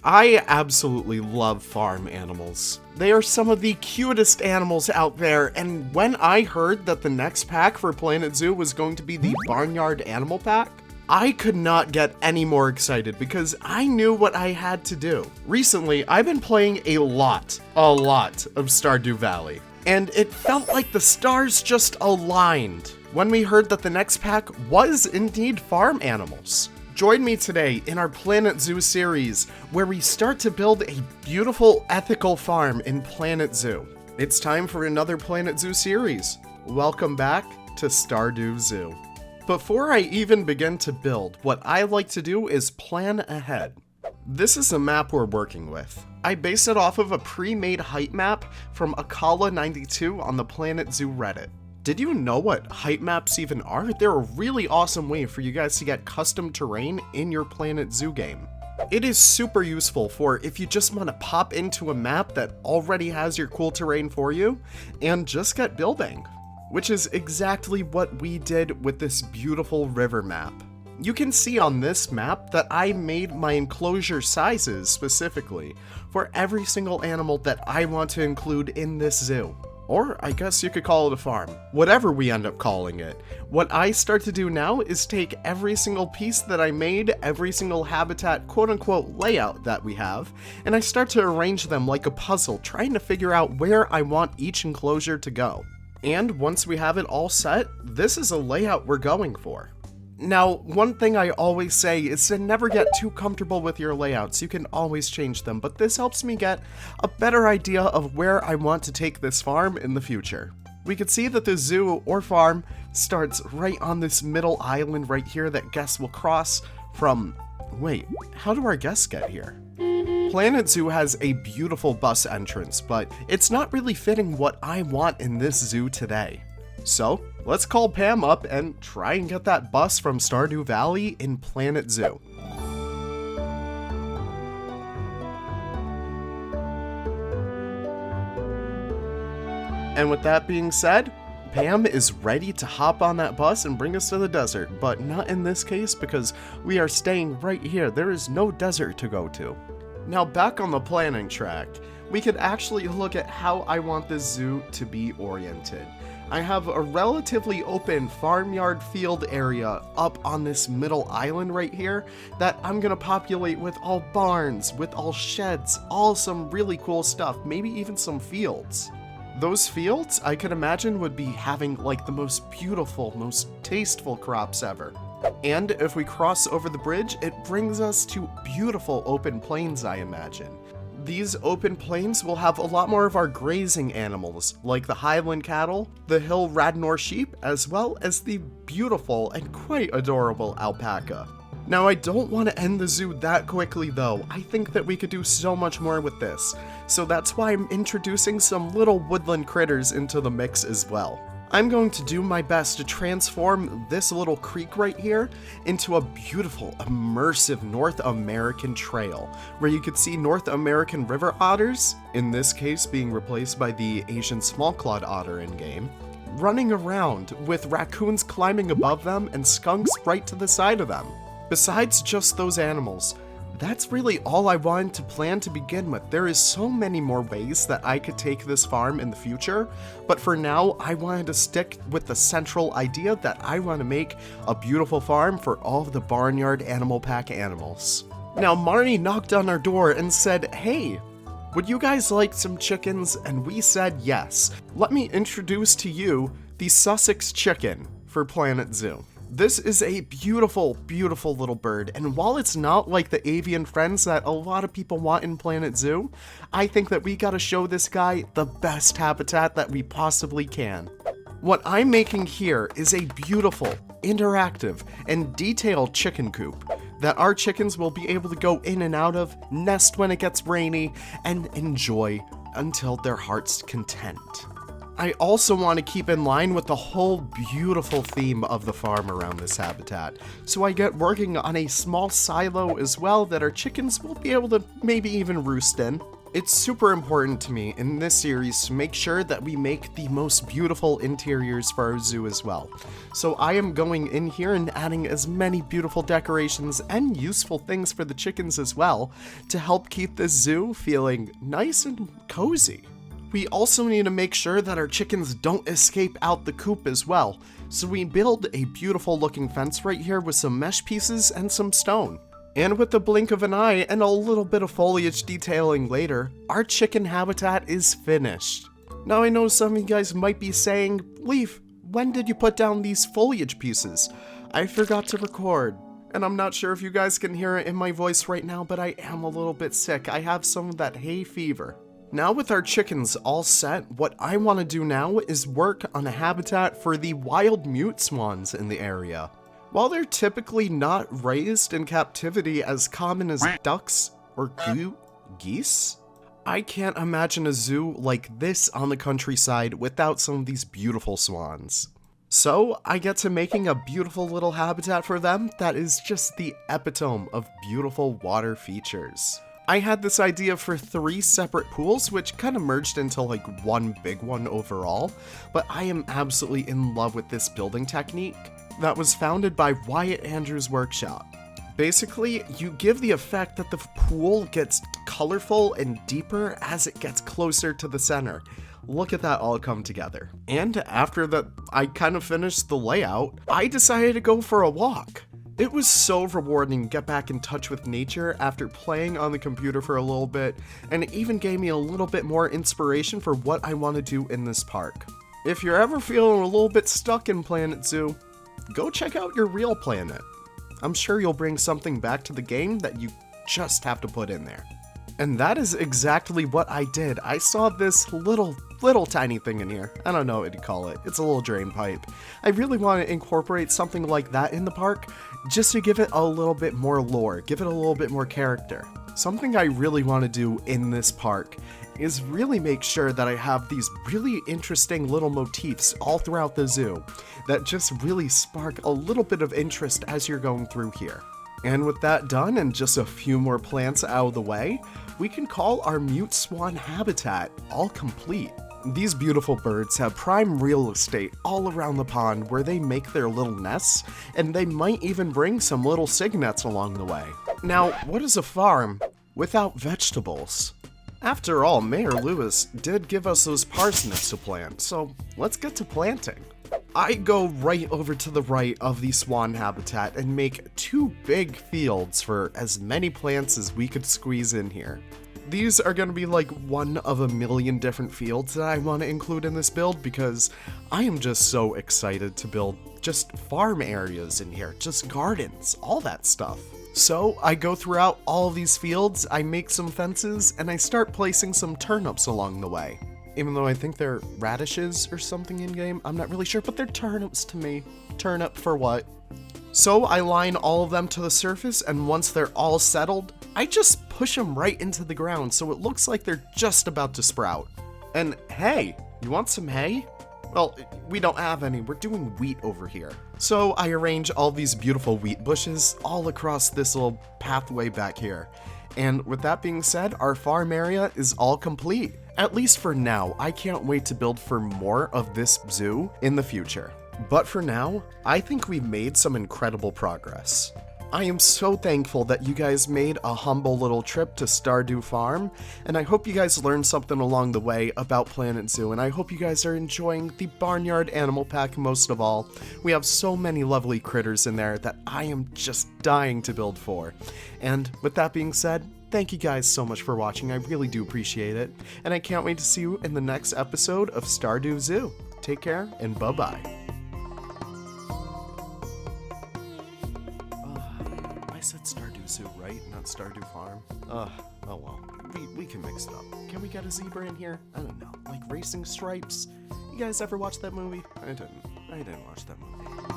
I absolutely love farm animals. They are some of the cutest animals out there, and when I heard that the next pack for Planet Zoo was going to be the Barnyard Animal Pack, I could not get any more excited because I knew what I had to do. Recently, I've been playing a lot of Stardew Valley, and it felt like the stars just aligned when we heard that the next pack was indeed farm animals. Join me today in our Planet Zoo series, where we start to build a beautiful, ethical farm in Planet Zoo. It's time for another Planet Zoo series. Welcome back to Stardew Zoo. Before I even begin to build, what I like to do is plan ahead. This is a map we're working with. I base it off of a pre-made height map from Akala92 on the Planet Zoo Reddit. Did you know what height maps even are? They're a really awesome way for you guys to get custom terrain in your Planet Zoo game. It is super useful for if you just want to pop into a map that already has your cool terrain for you and just get building, which is exactly what we did with this beautiful river map. You can see on this map that I made my enclosure sizes specifically for every single animal that I want to include in this zoo. Or I guess you could call it a farm. Whatever we end up calling it. What I start to do now is take every single piece that I made, every single habitat quote-unquote layout that we have, and I start to arrange them like a puzzle, trying to figure out where I want each enclosure to go. And once we have it all set, this is a layout we're going for. Now, one thing I always say is to never get too comfortable with your layouts. You can always change them, but this helps me get a better idea of where I want to take this farm in the future. We can see that the zoo or farm starts right on this middle island right here that guests will cross from... Wait, how do our guests get here? Planet Zoo has a beautiful bus entrance, but it's not really fitting what I want in this zoo today. So, let's call Pam up and try and get that bus from Stardew Valley in Planet Zoo. And with that being said, Pam is ready to hop on that bus and bring us to the desert, but not in this case because we are staying right here. There is no desert to go to. Now back on the planning track, we could actually look at how I want this zoo to be oriented. I have a relatively open farmyard field area up on this middle island right here that I'm gonna populate with all barns, with all sheds, all some really cool stuff, maybe even some fields. Those fields, I could imagine, would be having like the most beautiful, most tasteful crops ever. And if we cross over the bridge, it brings us to beautiful open plains, I imagine. These open plains will have a lot more of our grazing animals, like the Highland cattle, the Hill Radnor sheep, as well as the beautiful and quite adorable alpaca. Now, I don't want to end the zoo that quickly though. I think that we could do so much more with this, so that's why I'm introducing some little woodland critters into the mix as well. I'm going to do my best to transform this little creek right here into a beautiful, immersive North American trail, where you could see North American river otters, in this case being replaced by the Asian small-clawed otter in-game, running around with raccoons climbing above them and skunks right to the side of them. Besides just those animals, that's really all I wanted to plan to begin with. There is so many more ways that I could take this farm in the future, but for now, I wanted to stick with the central idea that I want to make a beautiful farm for all of the Barnyard Animal Pack animals. Now, Marnie knocked on our door and said, "Hey, would you guys like some chickens?" And we said yes. Let me introduce to you the Sussex chicken for Planet Zoo. This is a beautiful, beautiful little bird, and while it's not like the avian friends that a lot of people want in Planet Zoo, I think that we gotta show this guy the best habitat that we possibly can. What I'm making here is a beautiful, interactive, and detailed chicken coop that our chickens will be able to go in and out of, nest when it gets rainy, and enjoy until their heart's content. I also want to keep in line with the whole beautiful theme of the farm around this habitat, so I get working on a small silo as well that our chickens will be able to maybe even roost in. It's super important to me in this series to make sure that we make the most beautiful interiors for our zoo as well. So I am going in here and adding as many beautiful decorations and useful things for the chickens as well to help keep the zoo feeling nice and cozy. We also need to make sure that our chickens don't escape out the coop as well. So we build a beautiful looking fence right here with some mesh pieces and some stone. And with the blink of an eye and a little bit of foliage detailing later, our chicken habitat is finished. Now I know some of you guys might be saying, Leaf, when did you put down these foliage pieces? I forgot to record. And I'm not sure if you guys can hear it in my voice right now, but I am a little bit sick. I have some of that hay fever. Now with our chickens all set, what I want to do now is work on a habitat for the wild mute swans in the area. While they're typically not raised in captivity as common as ducks or geese, I can't imagine a zoo like this on the countryside without some of these beautiful swans. So I get to making a beautiful little habitat for them that is just the epitome of beautiful water features. I had this idea for 3 separate pools, which kind of merged into like one big one overall, but I am absolutely in love with this building technique that was founded by Wyatt Andrews' workshop. Basically, you give the effect that the pool gets colorful and deeper as it gets closer to the center. Look at that all come together. And after that, I kind of finished the layout, I decided to go for a walk. It was so rewarding to get back in touch with nature after playing on the computer for a little bit, and it even gave me a little bit more inspiration for what I want to do in this park. If you're ever feeling a little bit stuck in Planet Zoo, go check out your real planet. I'm sure you'll bring something back to the game that you just have to put in there. And that is exactly what I did. I saw this little tiny thing in here. I don't know what to call it. It's a little drain pipe. I really want to incorporate something like that in the park just to give it a little bit more lore, give it a little bit more character. Something I really want to do in this park is really make sure that I have these really interesting little motifs all throughout the zoo that just really spark a little bit of interest as you're going through here. And with that done and just a few more plants out of the way, we can call our mute swan habitat all complete. These beautiful birds have prime real estate all around the pond where they make their little nests, and they might even bring some little cygnets along the way. Now, what is a farm without vegetables? After all, Mayor Lewis did give us those parsnips to plant, so let's get to planting. I go right over to the right of the swan habitat and make 2 big fields for as many plants as we could squeeze in here. These are going to be like one of a million different fields that I want to include in this build because I am just so excited to build just farm areas in here, just gardens, all that stuff. So I go throughout all of these fields, I make some fences, and I start placing some turnips along the way. Even though I think they're radishes or something in-game, I'm not really sure, but they're turnips to me. Turnip for what? So I line all of them to the surface, and once they're all settled, I just push them right into the ground so it looks like they're just about to sprout. And hey, you want some hay? Well, we don't have any, we're doing wheat over here. So I arrange all these beautiful wheat bushes all across this little pathway back here. And with that being said, our farm area is all complete. At least for now. I can't wait to build for more of this zoo in the future. But for now, I think we've made some incredible progress. I am so thankful that you guys made a humble little trip to Stardew Farm, and I hope you guys learned something along the way about Planet Zoo, and I hope you guys are enjoying the Barnyard Animal Pack most of all. We have so many lovely critters in there that I am just dying to build for. And with that being said, thank you guys so much for watching, I really do appreciate it, and I can't wait to see you in the next episode of Stardew Zoo. Take care, and bye-bye. I said Stardew Zoo, right? Not Stardew Farm. Oh well. We can mix it up. Can we get a zebra in here? I don't know. Like Racing Stripes? You guys ever watch that movie? I didn't watch that movie.